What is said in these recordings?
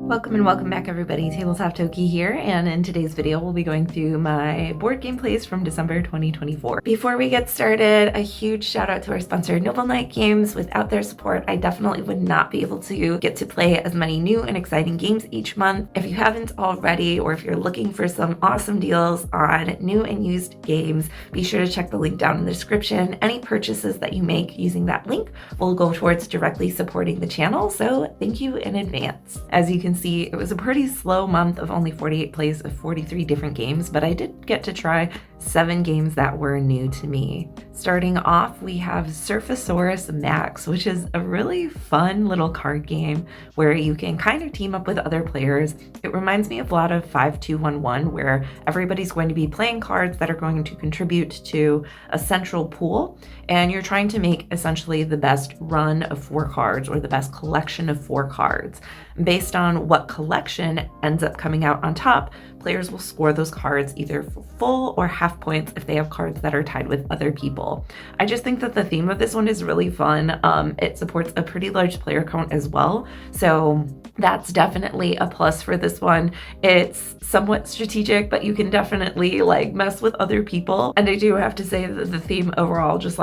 Welcome and welcome back everybody, Tabletop Toki here, and in today's video we'll be going through my board game plays from December 2024. Before we get started, a huge shout out to our sponsor Noble Knight Games. Without their support, I definitely would not be able to get to play as many new and exciting games each month. If you haven't already, or if you're looking for some awesome deals on new and used games, be sure to check the link down in the description. Any purchases that you make using that link will go towards directly supporting the channel, so thank you in advance. As you can see, it was a pretty slow month of only 48 plays of 43 different games, but I did get to try 7 games that were new to me. Starting off, we have Surfasaurus Max, which is a really fun little card game where you can kind of team up with other players. It reminds me of a lot of 5-2-1-1, where everybody's going to be playing cards that are going to contribute to a central pool, and you're trying to make essentially the best run of 4 cards or the best collection of 4 cards. Based on what collection ends up coming out on top, players will score those cards either for full or half points if they have cards that are tied with other people. I just think that the theme of this one is really fun. It supports a pretty large player count as well, so that's definitely a plus for this one. It's somewhat strategic, but you can definitely mess with other people. And I do have to say that the theme overall, just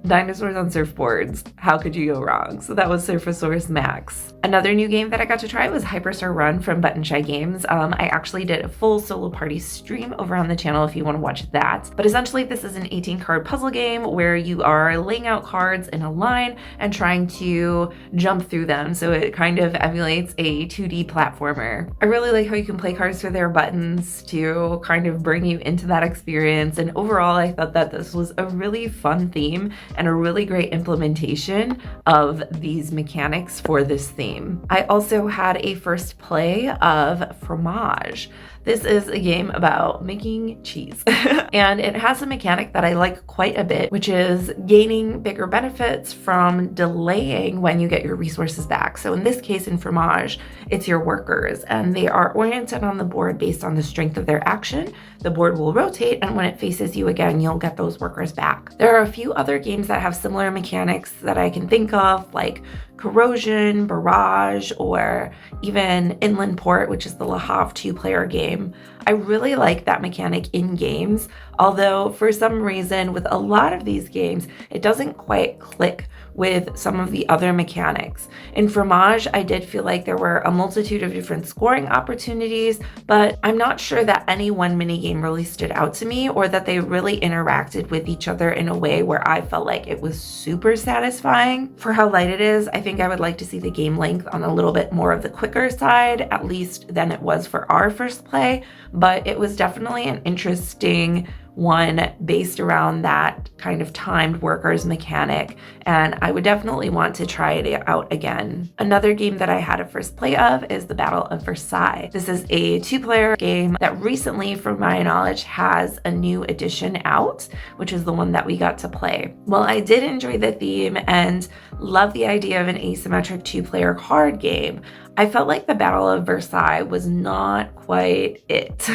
dinosaurs on surfboards, how could you go wrong? So that was Surfasaurus Max. Another new game that I got to try was Hyperstar Run from Button Shy Games. I actually did a full solo party stream over on the channel if you want to watch that. But essentially this is an 18 card puzzle game where you are laying out cards in a line and trying to jump through them. So it kind of emulates a 2D platformer. I really like how you can play cards through their buttons to kind of bring you into that experience. And overall, I thought that this was a really fun theme and a really great implementation of these mechanics for this theme. I also had a first play of Fromage. This is a game about making cheese and it has a mechanic that I like quite a bit, which is gaining bigger benefits from delaying when you get your resources back. So in this case, in Fromage, it's your workers, and they are oriented on the board based on the strength of their action. The board will rotate, and when it faces you again, you'll get those workers back. There are a few other games that have similar mechanics that I can think of, like Corrosion, Barrage, or even Inland Port, which is the Le Havre 2-player game. I really like that mechanic in games, although for some reason with a lot of these games, it doesn't quite click with some of the other mechanics. In Fromage, I did feel like there were a multitude of different scoring opportunities, but I'm not sure that any one minigame really stood out to me or that they really interacted with each other in a way where I felt like it was super satisfying. For how light it is, I think I would like to see the game length on a little bit more of the quicker side, at least than it was for our first play, but it was definitely an interesting one based around that kind of timed workers mechanic, and I would definitely want to try it out again. Another game that I had a first play of is the Battle of Versailles. This is a 2-player game that recently, from my knowledge, has a new edition out, which is the one that we got to play. Well, I did enjoy the theme and love the idea of an asymmetric 2-player card game. I felt like the Battle of Versailles was not quite it.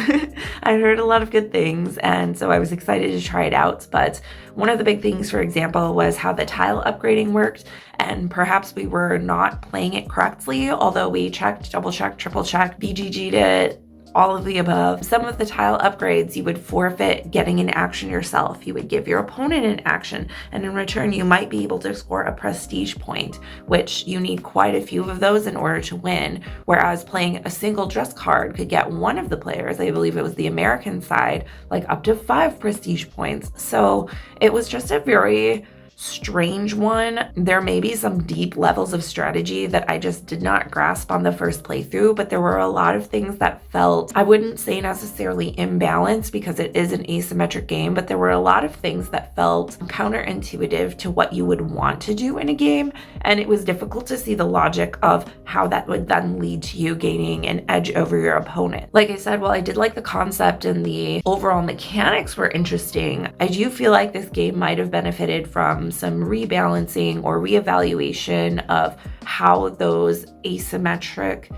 I heard a lot of good things, and so I was excited to try it out, but one of the big things, for example, was how the tile upgrading worked, and perhaps we were not playing it correctly, although we checked, double-checked, triple-checked, BGG'd it, all of the above. Some of the tile upgrades you would forfeit getting an action yourself. You would give your opponent an action, and in return you might be able to score a prestige point, which you need quite a few of those in order to win, whereas playing a single dress card could get one of the players, I believe it was the American side, up to 5 prestige points. So it was just a very strange one. There may be some deep levels of strategy that I just did not grasp on the first playthrough, but there were a lot of things that felt, I wouldn't say necessarily imbalanced because it is an asymmetric game, but there were a lot of things that felt counterintuitive to what you would want to do in a game, and it was difficult to see the logic of how that would then lead to you gaining an edge over your opponent. Like I said, while I did like the concept and the overall mechanics were interesting, I do feel like this game might have benefited from some rebalancing or reevaluation of how those asymmetric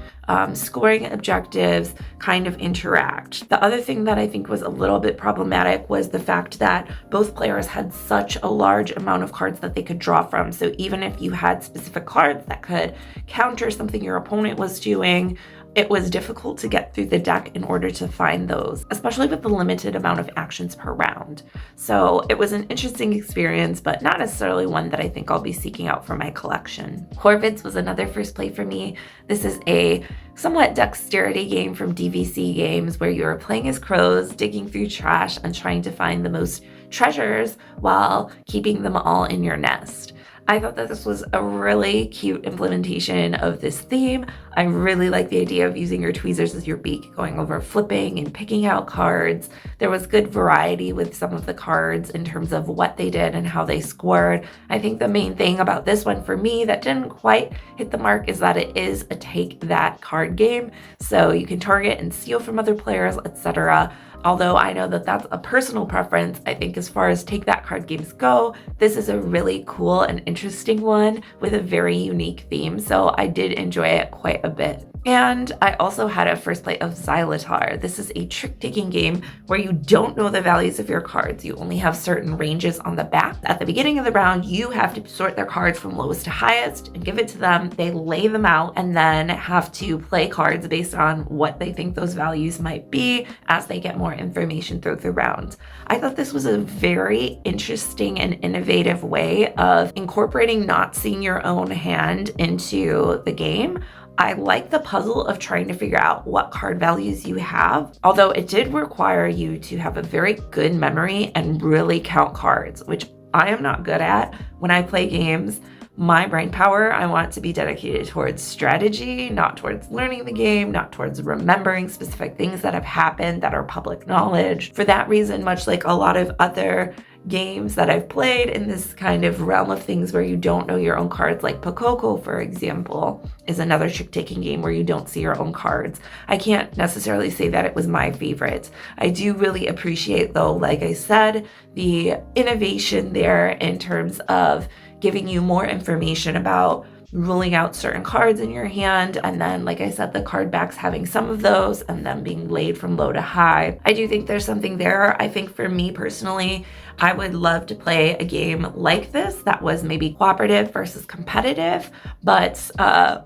scoring objectives kind of interact. The other thing that I think was a little bit problematic was the fact that both players had such a large amount of cards that they could draw from. So even if you had specific cards that could counter something your opponent was doing, it was difficult to get through the deck in order to find those, especially with the limited amount of actions per round. So it was an interesting experience, but not necessarily one that I think I'll be seeking out for my collection. Horvitz was another first play for me. This is a somewhat dexterity game from DVC Games where you're playing as crows, digging through trash, and trying to find the most treasures while keeping them all in your nest. I thought that this was a really cute implementation of this theme. I really like the idea of using your tweezers as your beak, going over flipping and picking out cards. There was good variety with some of the cards in terms of what they did and how they scored. I think the main thing about this one for me that didn't quite hit the mark is that it is a take that card game. So you can target and steal from other players, etc. Although I know that that's a personal preference, I think as far as take that card games go, this is a really cool and interesting one with a very unique theme. So I did enjoy it quite a bit. And I also had a first play of Xylotar. This is a trick-taking game where you don't know the values of your cards. You only have certain ranges on the back. At the beginning of the round, you have to sort their cards from lowest to highest and give it to them. They lay them out and then have to play cards based on what they think those values might be as they get more information throughout the round. I thought this was a very interesting and innovative way of incorporating not seeing your own hand into the game. I like the puzzle of trying to figure out what card values you have, although it did require you to have a very good memory and really count cards, which I am not good at. When I play games, my brain power, I want to be dedicated towards strategy, not towards learning the game, not towards remembering specific things that have happened that are public knowledge. For that reason, much like a lot of other games that I've played in this kind of realm of things where you don't know your own cards, like Pococo, for example, is another trick-taking game where you don't see your own cards. I can't necessarily say that it was my favorite. I do really appreciate, though, like I said, the innovation there in terms of giving you more information about ruling out certain cards in your hand, and then, like I said, the card backs having some of those and then being laid from low to high. I do think there's something there. I think for me personally, I would love to play a game like this that was maybe cooperative versus competitive, but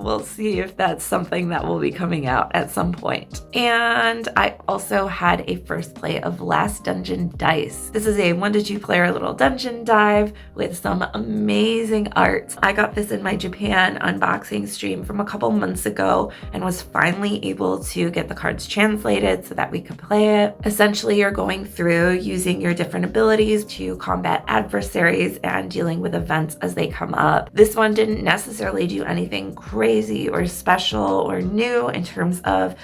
we'll see if that's something that will be coming out at some point. And I also had a first play of Last Dungeon Dice. This is a 1 to 2 player little dungeon dive with some amazing art. I got this in my Japan unboxing stream from a couple months ago and was finally able to get the cards translated so that we could play it. Essentially, you're going through using your different abilities to combat adversaries and dealing with events as they come up. This one didn't necessarily do anything crazy or special or new in terms of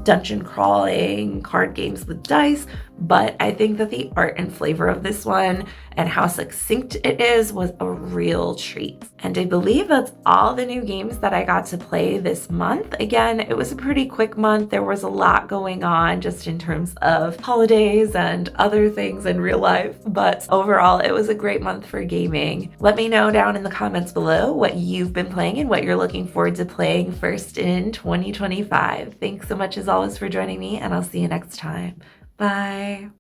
dungeon crawling card games with dice, but I think that the art and flavor of this one and how succinct it is was a real treat. And I believe that's all the new games that I got to play this month. Again, it was a pretty quick month. There was a lot going on just in terms of holidays and other things in real life, but overall it was a great month for gaming. Let me know down in the comments below what you've been playing and what you're looking forward to playing first in 2025. Thanks so much as always for joining me, and I'll see you next time. Bye.